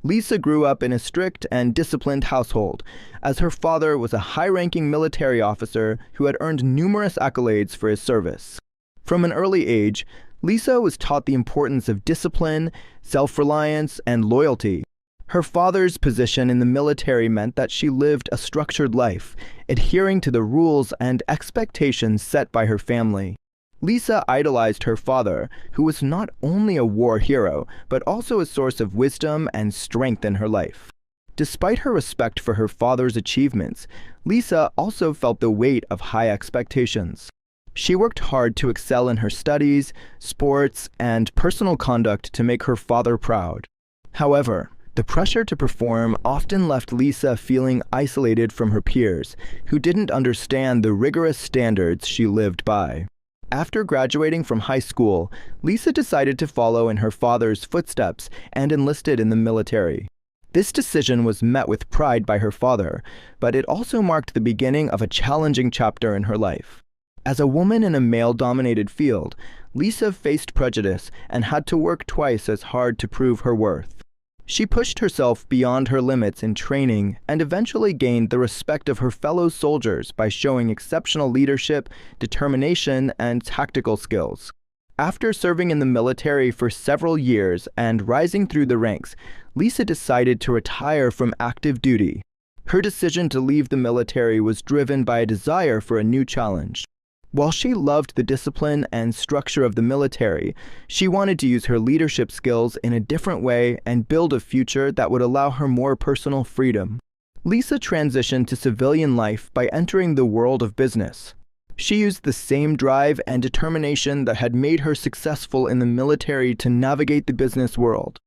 Lisa grew up in a strict and disciplined household, as her father was a high-ranking military officer who had earned numerous accolades for his service. From an early age, Lisa was taught the importance of discipline, self-reliance, and loyalty. Her father's position in the military meant that she lived a structured life, adhering to the rules and expectations set by her family. Lisa idolized her father, who was not only a war hero, but also a source of wisdom and strength in her life. Despite her respect for her father's achievements, Lisa also felt the weight of high expectations. She worked hard to excel in her studies, sports, and personal conduct to make her father proud. However, the pressure to perform often left Lisa feeling isolated from her peers, who didn't understand the rigorous standards she lived by. After graduating from high school, Lisa decided to follow in her father's footsteps and enlisted in the military. This decision was met with pride by her father, but it also marked the beginning of a challenging chapter in her life. As a woman in a male-dominated field, Lisa faced prejudice and had to work twice as hard to prove her worth. She pushed herself beyond her limits in training and eventually gained the respect of her fellow soldiers by showing exceptional leadership, determination, and tactical skills. After serving in the military for several years and rising through the ranks, Lisa decided to retire from active duty. Her decision to leave the military was driven by a desire for a new challenge. While she loved the discipline and structure of the military, she wanted to use her leadership skills in a different way and build a future that would allow her more personal freedom. Lisa transitioned to civilian life by entering the world of business. She used the same drive and determination that had made her successful in the military to navigate the business world.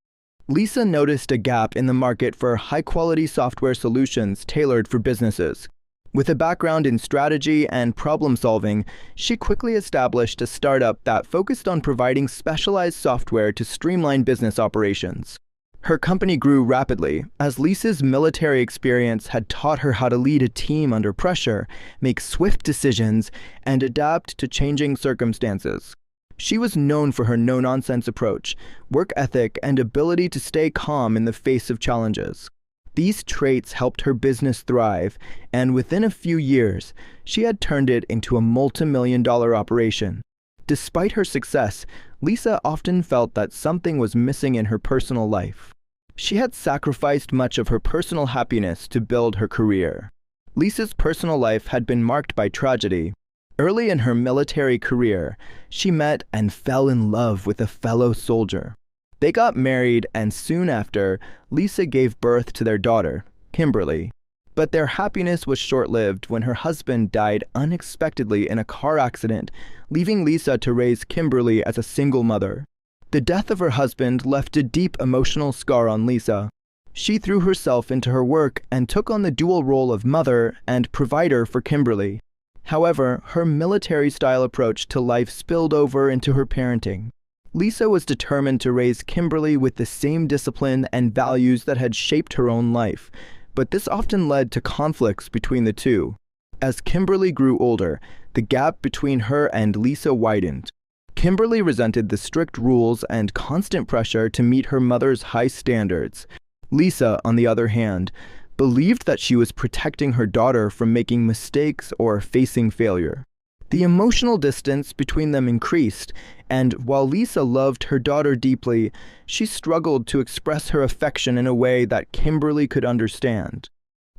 Lisa noticed a gap in the market for high-quality software solutions tailored for businesses. With a background in strategy and problem-solving, she quickly established a startup that focused on providing specialized software to streamline business operations. Her company grew rapidly, as Lisa's military experience had taught her how to lead a team under pressure, make swift decisions, and adapt to changing circumstances. She was known for her no-nonsense approach, work ethic, and ability to stay calm in the face of challenges. These traits helped her business thrive, and within a few years, she had turned it into a multi-million-dollar operation. Despite her success, Lisa often felt that something was missing in her personal life. She had sacrificed much of her personal happiness to build her career. Lisa's personal life had been marked by tragedy. Early in her military career, she met and fell in love with a fellow soldier. They got married, and soon after, Lisa gave birth to their daughter, Kimberly. But their happiness was short-lived when her husband died unexpectedly in a car accident, leaving Lisa to raise Kimberly as a single mother. The death of her husband left a deep emotional scar on Lisa. She threw herself into her work and took on the dual role of mother and provider for Kimberly. However, her military-style approach to life spilled over into her parenting. Lisa was determined to raise Kimberly with the same discipline and values that had shaped her own life, but this often led to conflicts between the two. As Kimberly grew older, the gap between her and Lisa widened. Kimberly resented the strict rules and constant pressure to meet her mother's high standards. Lisa, on the other hand, believed that she was protecting her daughter from making mistakes or facing failure. The emotional distance between them increased, and while Lisa loved her daughter deeply, she struggled to express her affection in a way that Kimberly could understand.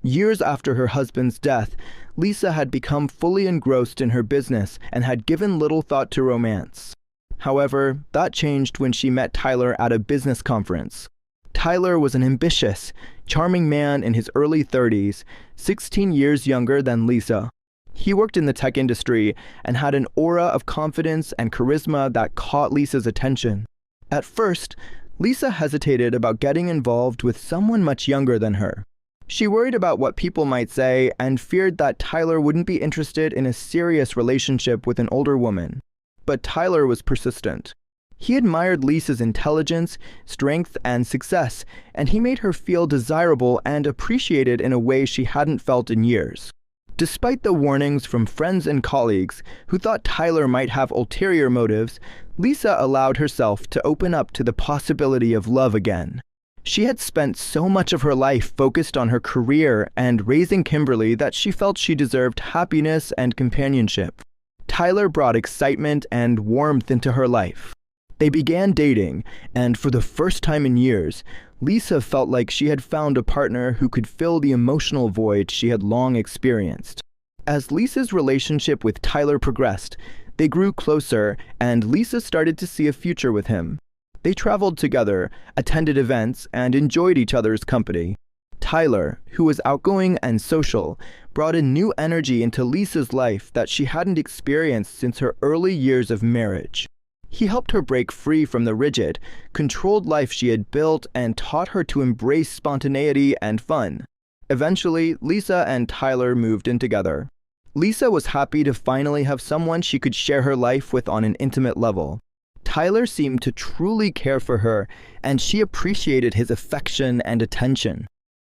Years after her husband's death, Lisa had become fully engrossed in her business and had given little thought to romance. However, that changed when she met Tyler at a business conference. Tyler was an ambitious, charming man in his early 30s, 16 years younger than Lisa. He worked in the tech industry and had an aura of confidence and charisma that caught Lisa's attention. At first, Lisa hesitated about getting involved with someone much younger than her. She worried about what people might say and feared that Tyler wouldn't be interested in a serious relationship with an older woman. But Tyler was persistent. He admired Lisa's intelligence, strength, and success, and he made her feel desirable and appreciated in a way she hadn't felt in years. Despite the warnings from friends and colleagues who thought Tyler might have ulterior motives, Lisa allowed herself to open up to the possibility of love again. She had spent so much of her life focused on her career and raising Kimberly that she felt she deserved happiness and companionship. Tyler brought excitement and warmth into her life. They began dating, and for the first time in years, Lisa felt like she had found a partner who could fill the emotional void she had long experienced. As Lisa's relationship with Tyler progressed, they grew closer, and Lisa started to see a future with him. They traveled together, attended events, and enjoyed each other's company. Tyler, who was outgoing and social, brought a new energy into Lisa's life that she hadn't experienced since her early years of marriage. He helped her break free from the rigid, controlled life she had built and taught her to embrace spontaneity and fun. Eventually, Lisa and Tyler moved in together. Lisa was happy to finally have someone she could share her life with on an intimate level. Tyler seemed to truly care for her, and she appreciated his affection and attention.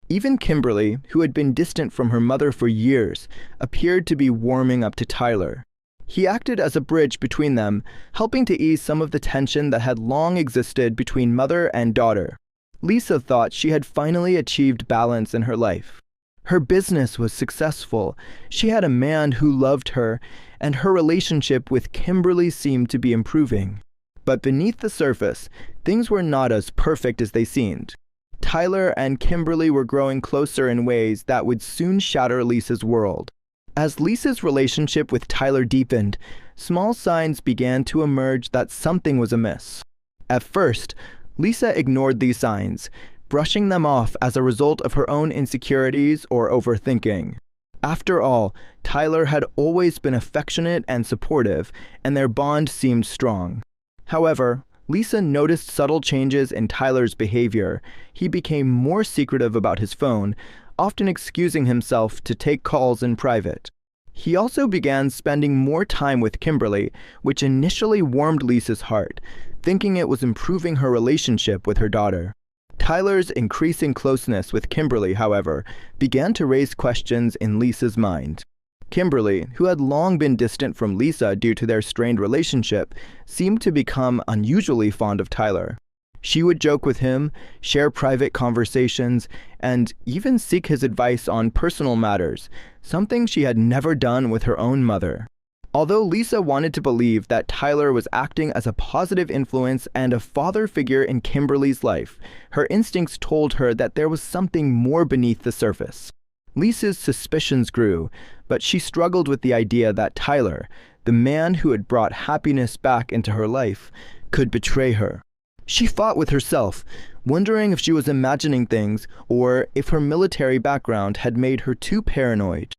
Even Kimberly, who had been distant from her mother for years, appeared to be warming up to Tyler. He acted as a bridge between them, helping to ease some of the tension that had long existed between mother and daughter. Lisa thought she had finally achieved balance in her life. Her business was successful, she had a man who loved her, and her relationship with Kimberly seemed to be improving. But beneath the surface, things were not as perfect as they seemed. Tyler and Kimberly were growing closer in ways that would soon shatter Lisa's world. As Lisa's relationship with Tyler deepened, small signs began to emerge that something was amiss. At first, Lisa ignored these signs, brushing them off as a result of her own insecurities or overthinking. After all, Tyler had always been affectionate and supportive, and their bond seemed strong. However, Lisa noticed subtle changes in Tyler's behavior. He became more secretive about his phone, often excusing himself to take calls in private. He also began spending more time with Kimberly, which initially warmed Lisa's heart, thinking it was improving her relationship with her daughter. Tyler's increasing closeness with Kimberly, however, began to raise questions in Lisa's mind. Kimberly, who had long been distant from Lisa due to their strained relationship, seemed to become unusually fond of Tyler. She would joke with him, share private conversations, and even seek his advice on personal matters, something she had never done with her own mother. Although Lisa wanted to believe that Tyler was acting as a positive influence and a father figure in Kimberly's life, her instincts told her that there was something more beneath the surface. Lisa's suspicions grew, but she struggled with the idea that Tyler, the man who had brought happiness back into her life, could betray her. She fought with herself, wondering if she was imagining things or if her military background had made her too paranoid.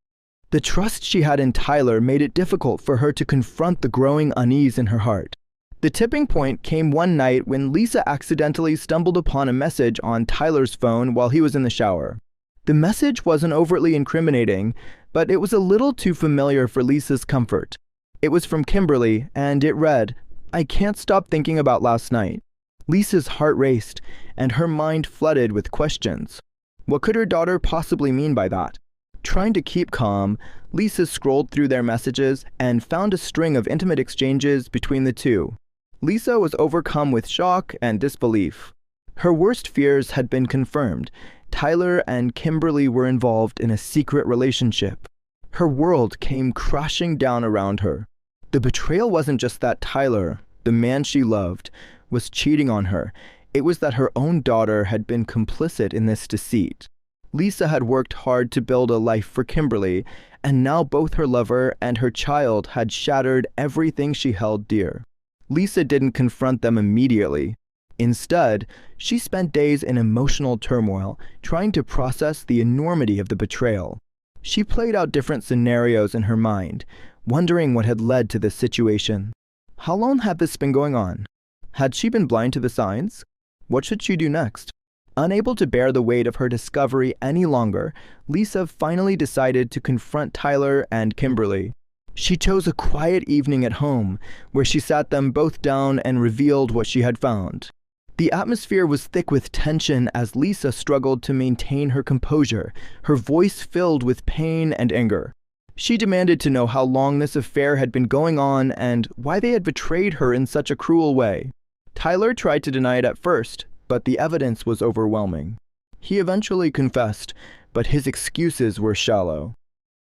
The trust she had in Tyler made it difficult for her to confront the growing unease in her heart. The tipping point came one night when Lisa accidentally stumbled upon a message on Tyler's phone while he was in the shower. The message wasn't overtly incriminating, but it was a little too familiar for Lisa's comfort. It was from Kimberly, and it read, "I can't stop thinking about last night." Lisa's heart raced, and her mind flooded with questions. What could her daughter possibly mean by that? Trying to keep calm, Lisa scrolled through their messages and found a string of intimate exchanges between the two. Lisa was overcome with shock and disbelief. Her worst fears had been confirmed. Tyler and Kimberly were involved in a secret relationship. Her world came crashing down around her. The betrayal wasn't just that Tyler, the man she loved, was cheating on her. It was that her own daughter had been complicit in this deceit. Lisa had worked hard to build a life for Kimberly, and now both her lover and her child had shattered everything she held dear. Lisa didn't confront them immediately. Instead, she spent days in emotional turmoil, trying to process the enormity of the betrayal. She played out different scenarios in her mind, wondering what had led to this situation. How long had this been going on? Had she been blind to the signs? What should she do next? Unable to bear the weight of her discovery any longer, Lisa finally decided to confront Tyler and Kimberly. She chose a quiet evening at home, where she sat them both down and revealed what she had found. The atmosphere was thick with tension as Lisa struggled to maintain her composure, her voice filled with pain and anger. She demanded to know how long this affair had been going on and why they had betrayed her in such a cruel way. Tyler tried to deny it at first, but the evidence was overwhelming. He eventually confessed, but his excuses were shallow.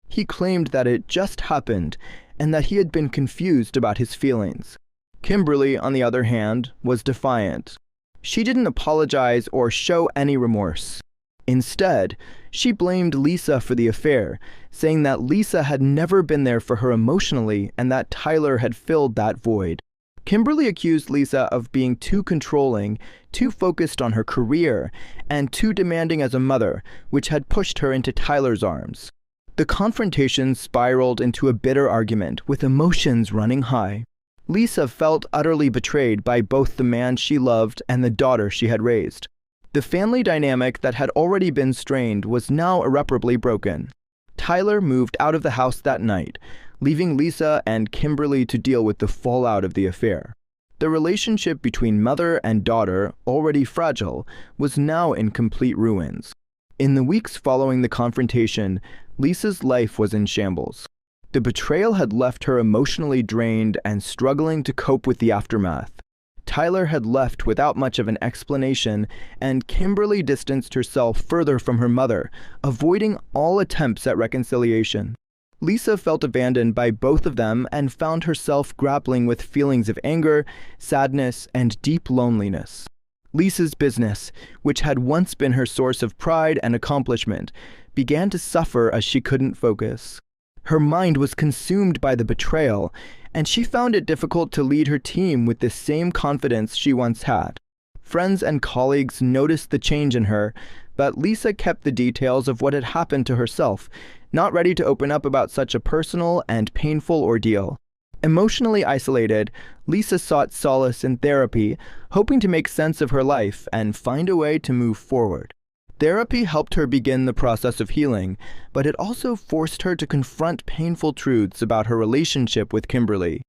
He claimed that it just happened and that he had been confused about his feelings. Kimberly, on the other hand, was defiant. She didn't apologize or show any remorse. Instead, she blamed Lisa for the affair, saying that Lisa had never been there for her emotionally and that Tyler had filled that void. Kimberly accused Lisa of being too controlling, too focused on her career, and too demanding as a mother, which had pushed her into Tyler's arms. The confrontation spiraled into a bitter argument, with emotions running high. Lisa felt utterly betrayed by both the man she loved and the daughter she had raised. The family dynamic that had already been strained was now irreparably broken. Tyler moved out of the house that night, leaving Lisa and Kimberly to deal with the fallout of the affair. The relationship between mother and daughter, already fragile, was now in complete ruins. In the weeks following the confrontation, Lisa's life was in shambles. The betrayal had left her emotionally drained and struggling to cope with the aftermath. Tyler had left without much of an explanation, and Kimberly distanced herself further from her mother, avoiding all attempts at reconciliation. Lisa felt abandoned by both of them and found herself grappling with feelings of anger, sadness, and deep loneliness. Lisa's business, which had once been her source of pride and accomplishment, began to suffer as she couldn't focus. Her mind was consumed by the betrayal, and she found it difficult to lead her team with the same confidence she once had. Friends and colleagues noticed the change in her, but Lisa kept the details of what had happened to herself, not ready to open up about such a personal and painful ordeal. Emotionally isolated, Lisa sought solace in therapy, hoping to make sense of her life and find a way to move forward. Therapy helped her begin the process of healing, but it also forced her to confront painful truths about her relationship with Kimberly.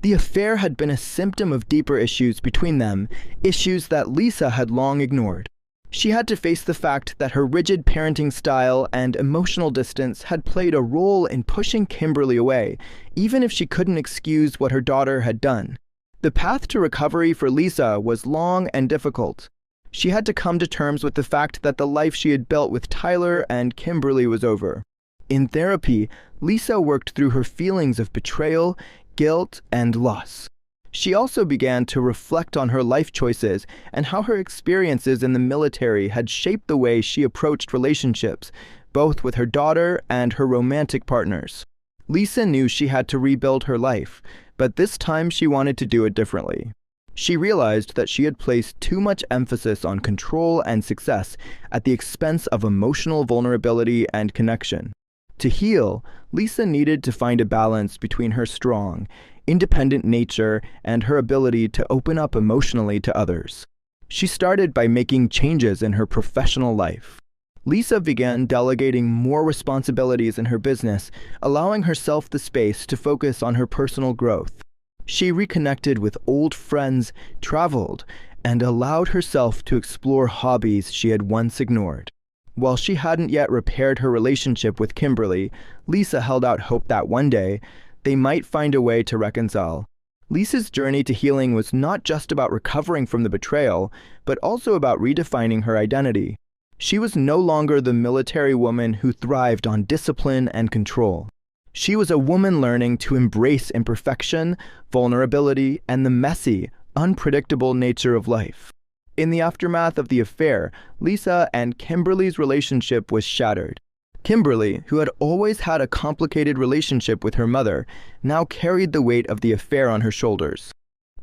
The affair had been a symptom of deeper issues between them, issues that Lisa had long ignored. She had to face the fact that her rigid parenting style and emotional distance had played a role in pushing Kimberly away, even if she couldn't excuse what her daughter had done. The path to recovery for Lisa was long and difficult. She had to come to terms with the fact that the life she had built with Tyler and Kimberly was over. In therapy, Lisa worked through her feelings of betrayal, guilt, and loss. She also began to reflect on her life choices and how her experiences in the military had shaped the way she approached relationships, both with her daughter and her romantic partners. Lisa knew she had to rebuild her life, but this time she wanted to do it differently. She realized that she had placed too much emphasis on control and success at the expense of emotional vulnerability and connection. To heal, Lisa needed to find a balance between her strong, independent nature and her ability to open up emotionally to others. She started by making changes in her professional life. Lisa began delegating more responsibilities in her business, allowing herself the space to focus on her personal growth. She reconnected with old friends, traveled, and allowed herself to explore hobbies she had once ignored. While she hadn't yet repaired her relationship with Kimberly, Lisa held out hope that one day, they might find a way to reconcile. Lisa's journey to healing was not just about recovering from the betrayal, but also about redefining her identity. She was no longer the military woman who thrived on discipline and control. She was a woman learning to embrace imperfection, vulnerability, and the messy, unpredictable nature of life. In the aftermath of the affair, Lisa and Kimberly's relationship was shattered. Kimberly, who had always had a complicated relationship with her mother, now carried the weight of the affair on her shoulders.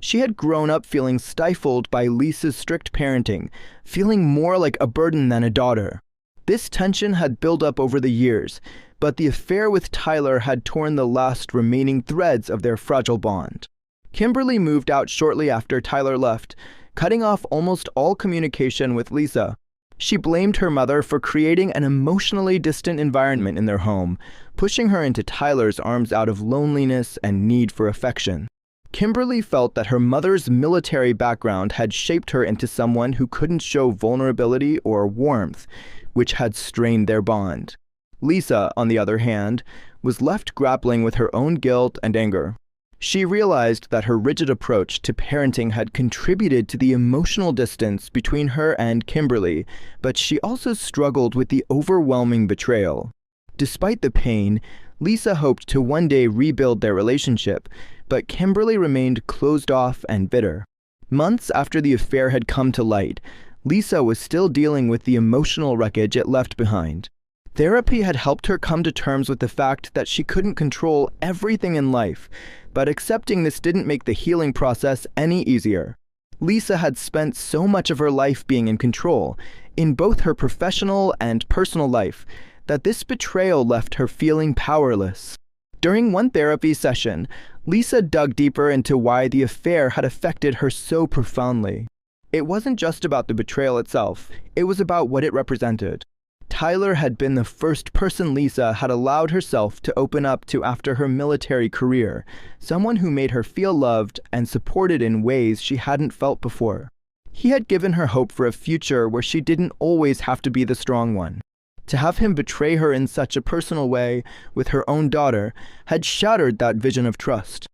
She had grown up feeling stifled by Lisa's strict parenting, feeling more like a burden than a daughter. This tension had built up over the years, but the affair with Tyler had torn the last remaining threads of their fragile bond. Kimberly moved out shortly after Tyler left, cutting off almost all communication with Lisa. She blamed her mother for creating an emotionally distant environment in their home, pushing her into Tyler's arms out of loneliness and need for affection. Kimberly felt that her mother's military background had shaped her into someone who couldn't show vulnerability or warmth, which had strained their bond. Lisa, on the other hand, was left grappling with her own guilt and anger. She realized that her rigid approach to parenting had contributed to the emotional distance between her and Kimberly, but she also struggled with the overwhelming betrayal. Despite the pain, Lisa hoped to one day rebuild their relationship, but Kimberly remained closed off and bitter. Months after the affair had come to light, Lisa was still dealing with the emotional wreckage it left behind. Therapy had helped her come to terms with the fact that she couldn't control everything in life, but accepting this didn't make the healing process any easier. Lisa had spent so much of her life being in control, in both her professional and personal life, that this betrayal left her feeling powerless. During one therapy session, Lisa dug deeper into why the affair had affected her so profoundly. It wasn't just about the betrayal itself, it was about what it represented. Tyler had been the first person Lisa had allowed herself to open up to after her military career, someone who made her feel loved and supported in ways she hadn't felt before. He had given her hope for a future where she didn't always have to be the strong one. To have him betray her in such a personal way with her own daughter had shattered that vision of trust.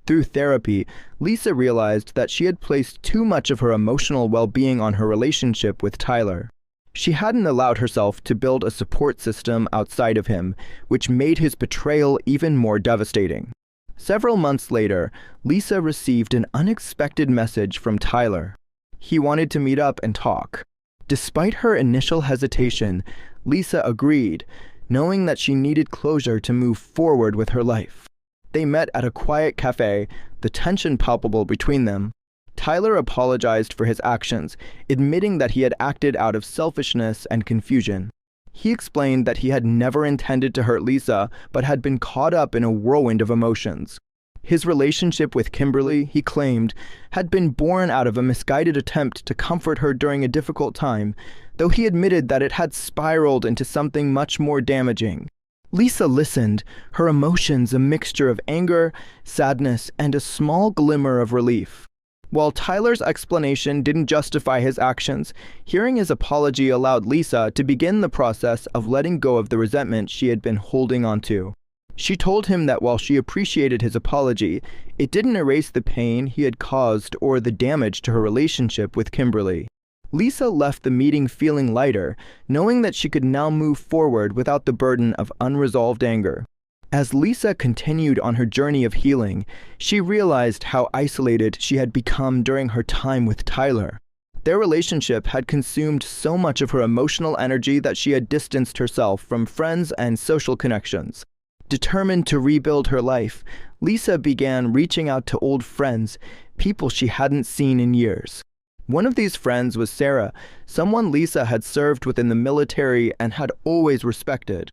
Through therapy, Lisa realized that she had placed too much of her emotional well-being on her relationship with Tyler. She hadn't allowed herself to build a support system outside of him, which made his betrayal even more devastating. Several months later, Lisa received an unexpected message from Tyler. He wanted to meet up and talk. Despite her initial hesitation, Lisa agreed, knowing that she needed closure to move forward with her life. They met at a quiet cafe, the tension palpable between them. Tyler apologized for his actions, admitting that he had acted out of selfishness and confusion. He explained that he had never intended to hurt Lisa, but had been caught up in a whirlwind of emotions. His relationship with Kimberly, he claimed, had been born out of a misguided attempt to comfort her during a difficult time, though he admitted that it had spiraled into something much more damaging. Lisa listened, her emotions a mixture of anger, sadness, and a small glimmer of relief. While Tyler's explanation didn't justify his actions, hearing his apology allowed Lisa to begin the process of letting go of the resentment she had been holding onto. She told him that while she appreciated his apology, it didn't erase the pain he had caused or the damage to her relationship with Kimberly. Lisa left the meeting feeling lighter, knowing that she could now move forward without the burden of unresolved anger. As Lisa continued on her journey of healing, she realized how isolated she had become during her time with Tyler. Their relationship had consumed so much of her emotional energy that she had distanced herself from friends and social connections. Determined to rebuild her life, Lisa began reaching out to old friends, people she hadn't seen in years. One of these friends was Sarah, someone Lisa had served within the military and had always respected.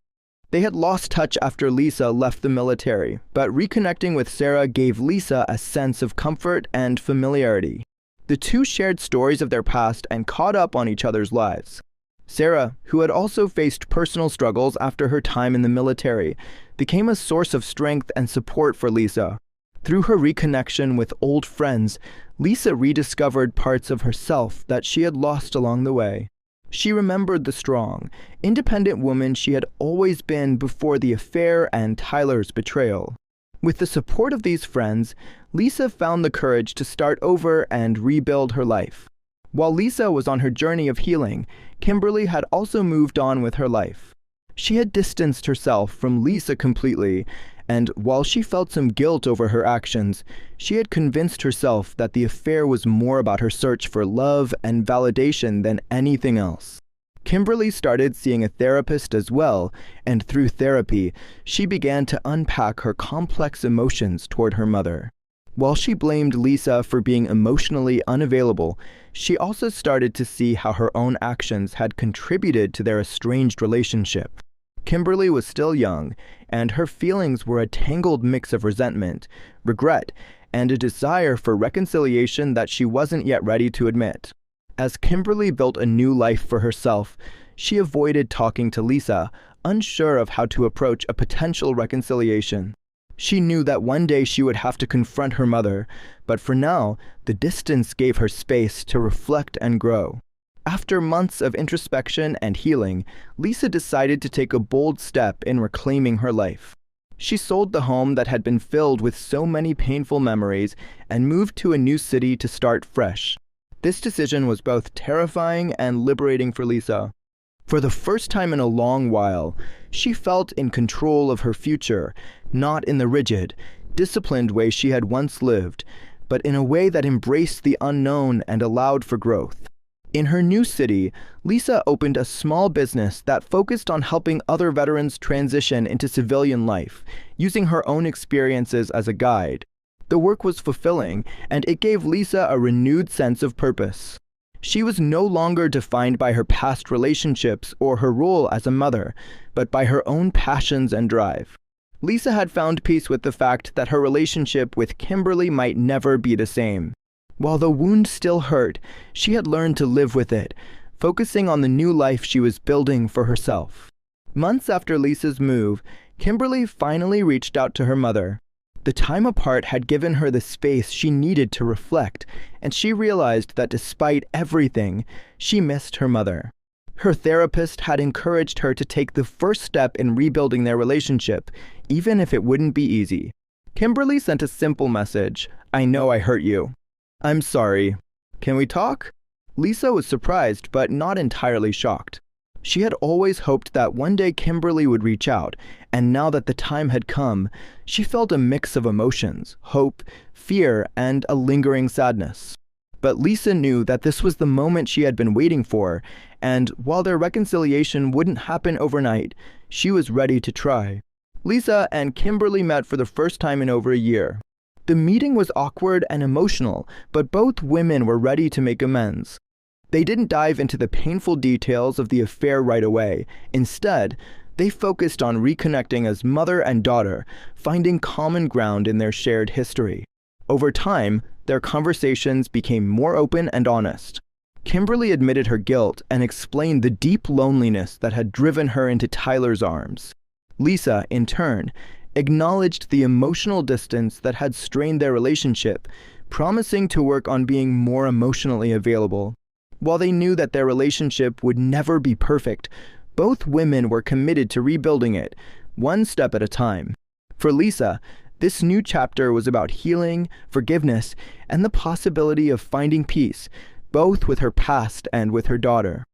They had lost touch after Lisa left the military, but reconnecting with Sarah gave Lisa a sense of comfort and familiarity. The two shared stories of their past and caught up on each other's lives. Sarah, who had also faced personal struggles after her time in the military, became a source of strength and support for Lisa. Through her reconnection with old friends, Lisa rediscovered parts of herself that she had lost along the way. She remembered the strong, independent woman she had always been before the affair and Tyler's betrayal. With the support of these friends, Lisa found the courage to start over and rebuild her life. While Lisa was on her journey of healing, Kimberly had also moved on with her life. She had distanced herself from Lisa completely, and while she felt some guilt over her actions, she had convinced herself that the affair was more about her search for love and validation than anything else. Kimberly started seeing a therapist as well, and through therapy, she began to unpack her complex emotions toward her mother. While she blamed Lisa for being emotionally unavailable, she also started to see how her own actions had contributed to their estranged relationship. Kimberly was still young, and her feelings were a tangled mix of resentment, regret, and a desire for reconciliation that she wasn't yet ready to admit. As Kimberly built a new life for herself, she avoided talking to Lisa, unsure of how to approach a potential reconciliation. She knew that one day she would have to confront her mother, but for now, the distance gave her space to reflect and grow. After months of introspection and healing, Lisa decided to take a bold step in reclaiming her life. She sold the home that had been filled with so many painful memories and moved to a new city to start fresh. This decision was both terrifying and liberating for Lisa. For the first time in a long while, she felt in control of her future, not in the rigid, disciplined way she had once lived, but in a way that embraced the unknown and allowed for growth. In her new city, Lisa opened a small business that focused on helping other veterans transition into civilian life, using her own experiences as a guide. The work was fulfilling, and it gave Lisa a renewed sense of purpose. She was no longer defined by her past relationships or her role as a mother, but by her own passions and drive. Lisa had found peace with the fact that her relationship with Kimberly might never be the same. While the wound still hurt, she had learned to live with it, focusing on the new life she was building for herself. Months after Lisa's move, Kimberly finally reached out to her mother. The time apart had given her the space she needed to reflect, and she realized that despite everything, she missed her mother. Her therapist had encouraged her to take the first step in rebuilding their relationship, even if it wouldn't be easy. Kimberly sent a simple message: "I know I hurt you. I'm sorry. Can we talk?" Lisa was surprised, but not entirely shocked. She had always hoped that one day Kimberly would reach out, and now that the time had come, she felt a mix of emotions: hope, fear, and a lingering sadness. But Lisa knew that this was the moment she had been waiting for, and while their reconciliation wouldn't happen overnight, she was ready to try. Lisa and Kimberly met for the first time in over a year. The meeting was awkward and emotional, but both women were ready to make amends. They didn't dive into the painful details of the affair right away. Instead, they focused on reconnecting as mother and daughter, finding common ground in their shared history. Over time, their conversations became more open and honest. Kimberly admitted her guilt and explained the deep loneliness that had driven her into Tyler's arms. Lisa, in turn, acknowledged the emotional distance that had strained their relationship, promising to work on being more emotionally available. While they knew that their relationship would never be perfect, both women were committed to rebuilding it, one step at a time. For Lisa, this new chapter was about healing, forgiveness, and the possibility of finding peace, both with her past and with her daughter.